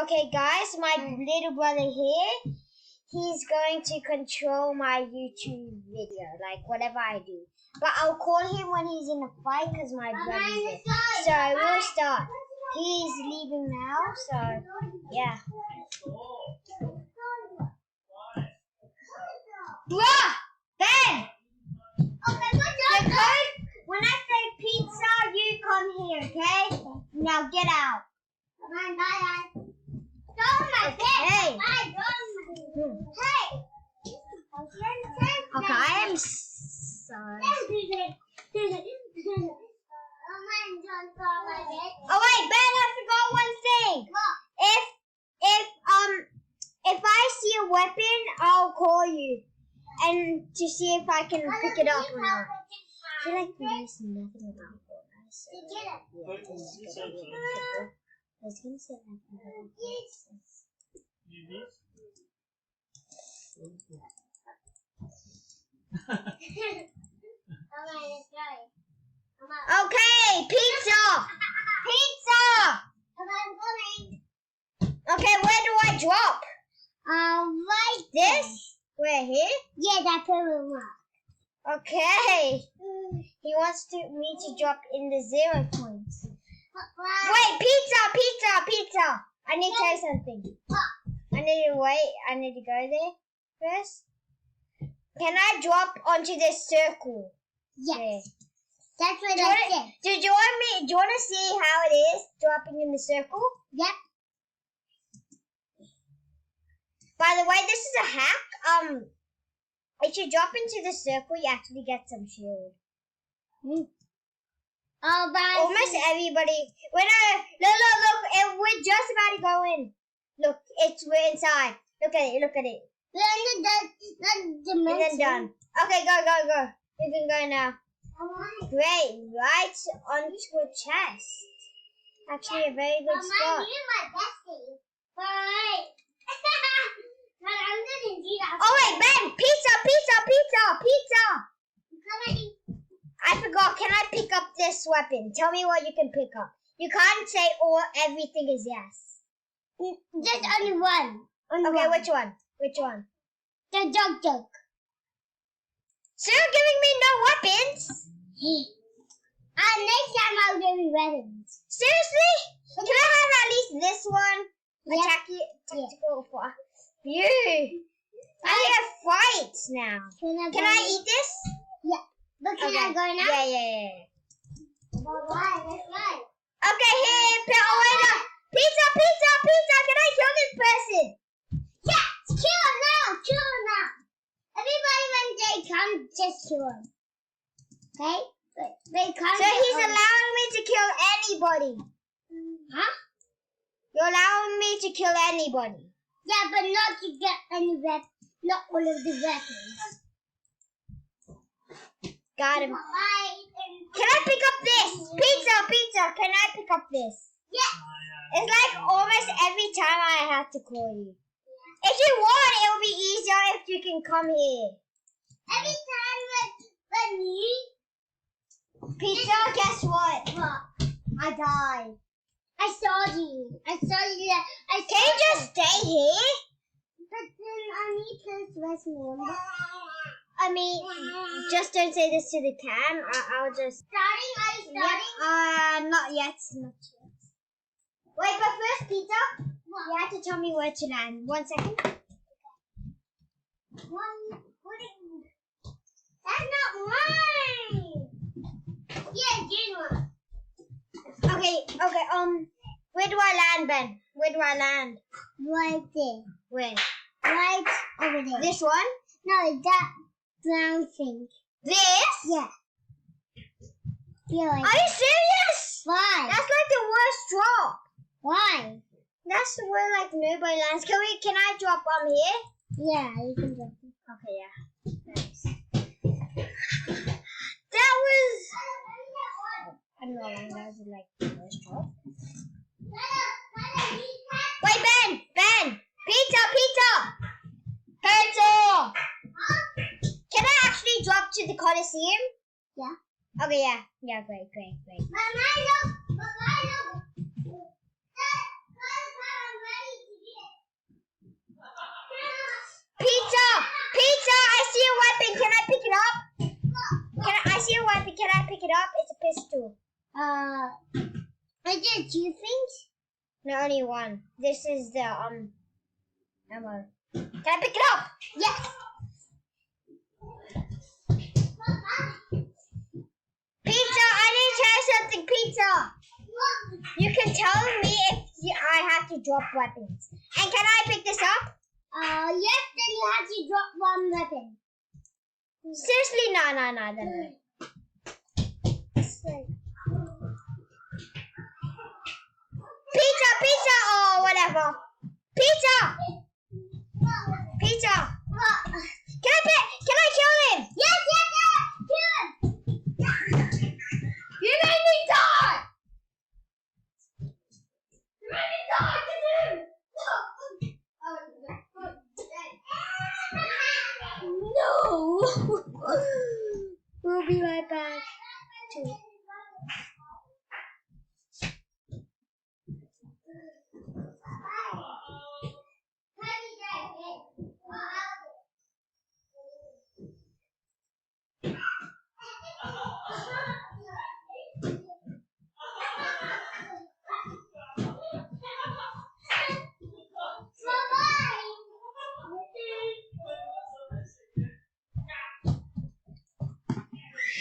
Okay, guys, my little brother here, he's going to control my YouTube video, like whatever I do. But I'll call him when he's in a fight because my brother's there. So we'll start. He's leaving now, so yeah. Bruh! Ben! The code, when I say pizza, you come here, okay? Now get out. Okay. Okay, I am sorry. Oh wait, Ben, I forgot one thing. If I see a weapon, I'll call you and to see if I can pick it up or not. I feel like we know nothing about Fortnite. So yeah, this is gonna be a I was gonna say like okay, pizza! Pizza! Okay, where do I drop? Right this? Where, here? Yeah, that purple mark. Okay. He wants me to drop in the 0 points. Wait, pizza! I need to tell you something. I need to wait. I need to go there first. Can I drop onto this circle? Yes. That's what I said. Do you want to see how it is dropping in the circle? Yep. By the way, this is a hack. If you drop into the circle, you actually get some shield. Oh, but almost everybody. Look, we're just about to go in. Look, we're inside. Look at it. And then done. Okay, go. You can go now. Great, right onto a chest. Actually, a very good spot. Oh wait, Ben! Pizza! I forgot. Can I pick up this weapon? Tell me what you can pick up. You can't say everything is yes. Just only one. Okay, which one? The jug. So you're giving me no weapons? Next time I'll give you weapons. Seriously? Can I have at least this one? Tactical for you. I have fights now. Can I eat this? Yeah. But can I go now? Yeah. Okay, here, wait up. Pizza. Can I kill this person? Yeah, kill him now. Everybody when they come, just kill him. Okay? They come. So he's allowing me to kill anybody. Huh? You're allowing me to kill anybody. Yeah, but not to get any weapons. Not all of the weapons. Got him. Can I pick up this? Pizza. Can I pick up this? Yeah. It's like almost every time I have to call you. If you want, it'll be easier if you can come here. Every time when you... Pizza, guess what? I died. I saw you. Can you just stay here? But then I need to rest more. I mean, just don't say this to the cam. I'll just... Are you starting? Not yet. Wait, but first, Pizza, you have to tell me where to land. 1 second. One pudding. That's not mine. Yeah, good one. Okay. Where do I land, Ben? Where do I land? Right there. Where? Right over there. This one? No, that brown thing. This? Yeah. Are you serious? Why? That's like the worst drop. Why? That's where like nobody lands. Can I drop here? Yeah, you can drop it. Okay, yeah. Thanks. That was... I don't know how long that was like the worst drop. Wait, Ben! Pizza! Pizza! Can I actually drop to the Coliseum? Yeah. Okay, yeah. Yeah, great. Mama, look! Is there 2 things? No, only one. This is the ammo. Can I pick it up? Yes. Pizza, I need to try something, Pizza. You can tell me if I have to drop weapons. And can I pick this up? Yes, then you have to drop 1 weapon. Seriously? No. Pizza, or whatever. Pizza. Can I kill him? Yes, kill him. You made me die. No. We'll be right back.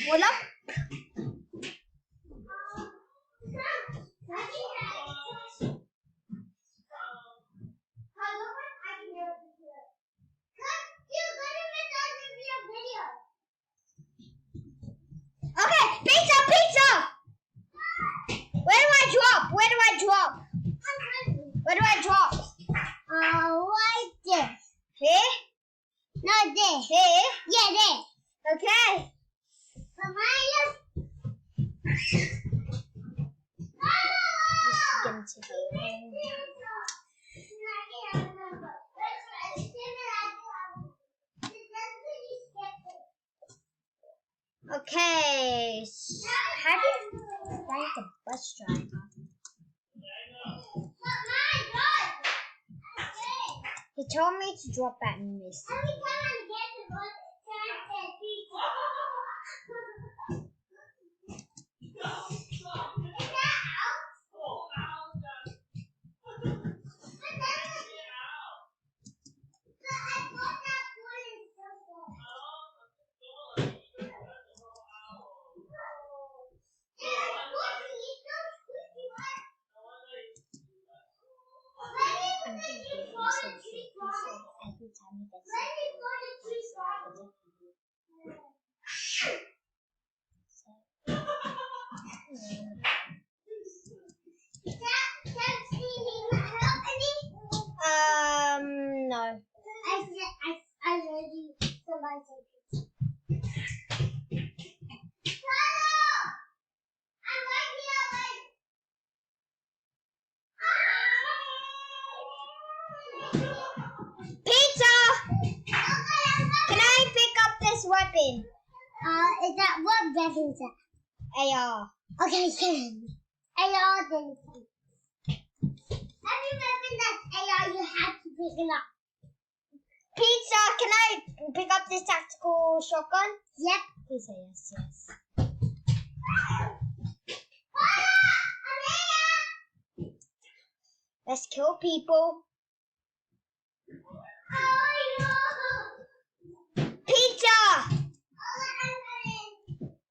What up? Okay, pizza! Where do I drop? Where do I drop? Right there. Here? No, there. Here? Yeah, there. Okay. Okay. How do you rank a bus driver? He told me to drop that in this. Every time he gets no. I heard you. Somebody said Pizza! Can I pick up this weapon? is that what weapon is that? AR. Okay, same. AR then. Every weapon that's AR, you have to pick it up. Pizza, can I pick up this tactical shotgun? Yep. Please say yes. Let's kill people. Pizza!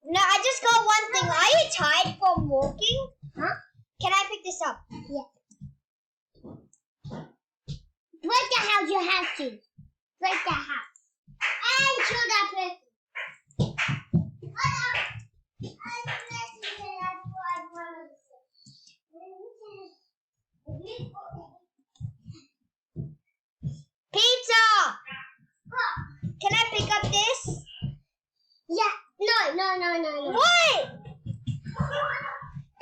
No, I just got one thing. Are you tired from walking? Huh? Can I pick this up? Yeah. Break the house, you have to. Break the house. And shoot that person. Pizza! Can I pick up this? Yeah. No. What?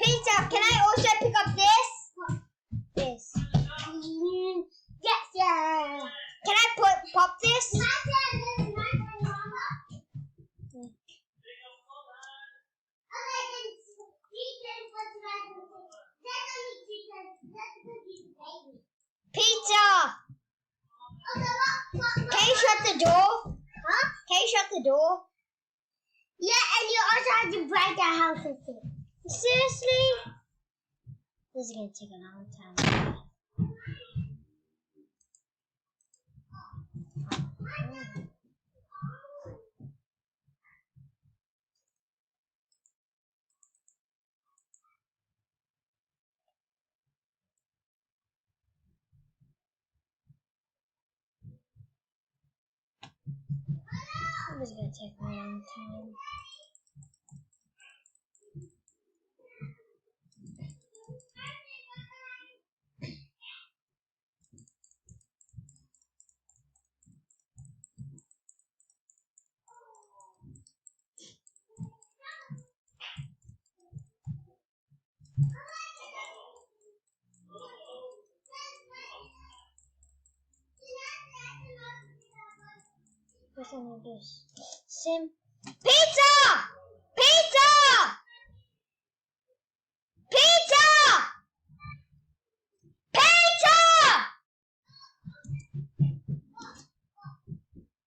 Pizza, can I also pick up this? This. Yes, yeah. Can I pop this? Pizza! Can you shut the door? Huh? Can you shut the door? Yeah, and you also have to break the house with it. Seriously? This is gonna take a long time. This is gonna take a long time. What's on this? Pizza! Pizza! Pizza! Pizza!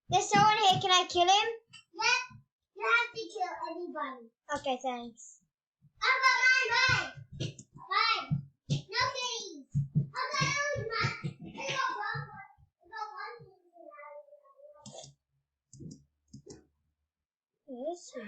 There's someone here. Can I kill him? Yep. You have to kill everybody. Okay, thanks. Bye. Bye. No kitties. Okay, I got one. Where is he?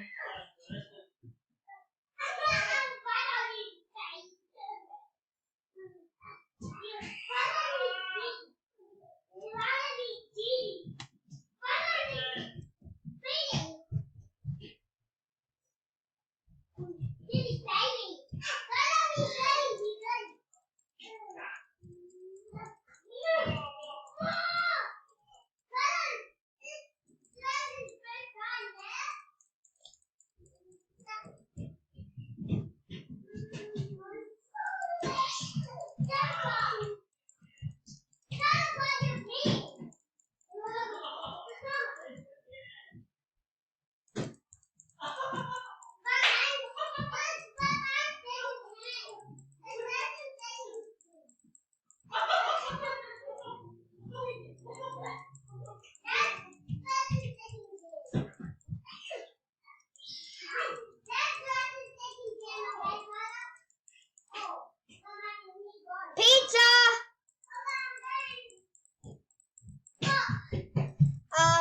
Pizza!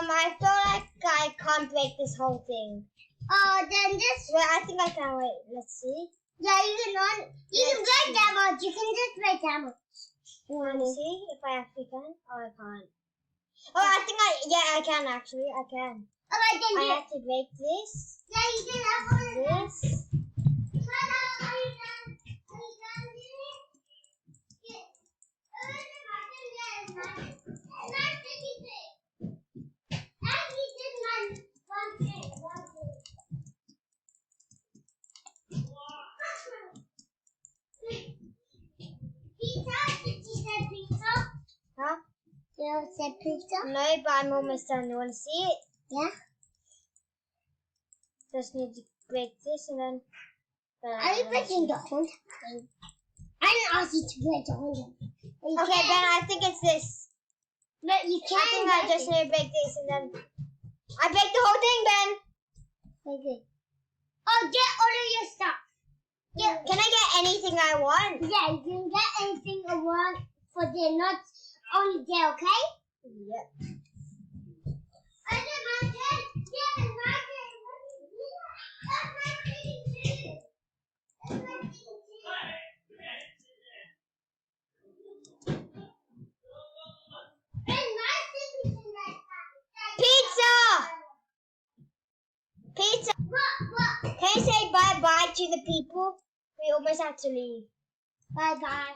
I feel like I can't break this whole thing. Then this. Well, I think I can. Wait, let's see. Yeah, you can break that much. You can just break that much. You want to see if I actually can? Oh, I can't. Oh, I think I can actually. I can. Alright, then I have to break this. Yeah, you can have one of This. Are you done? Huh? You said pizza? No, but I'm almost done. You want to see it? Yeah. Just need to break this and then. Are you breaking the whole thing? I didn't ask you to break the whole thing. Okay, Ben, I think it's this. But you can't. I think I just need to break this and then. I break the whole thing, Ben. Okay. Oh, get all of your stuff. Yeah. Can I get anything I want? Yeah, you can get anything you want for the nuts on the day, okay? Yep. I did my turn. Yeah, it's my turn. What is this? That's my thing too. That's my thing too. And my thing is like that. Pizza! Pizza! What? Can I say bye-bye to the people? We almost have to leave. Bye-bye.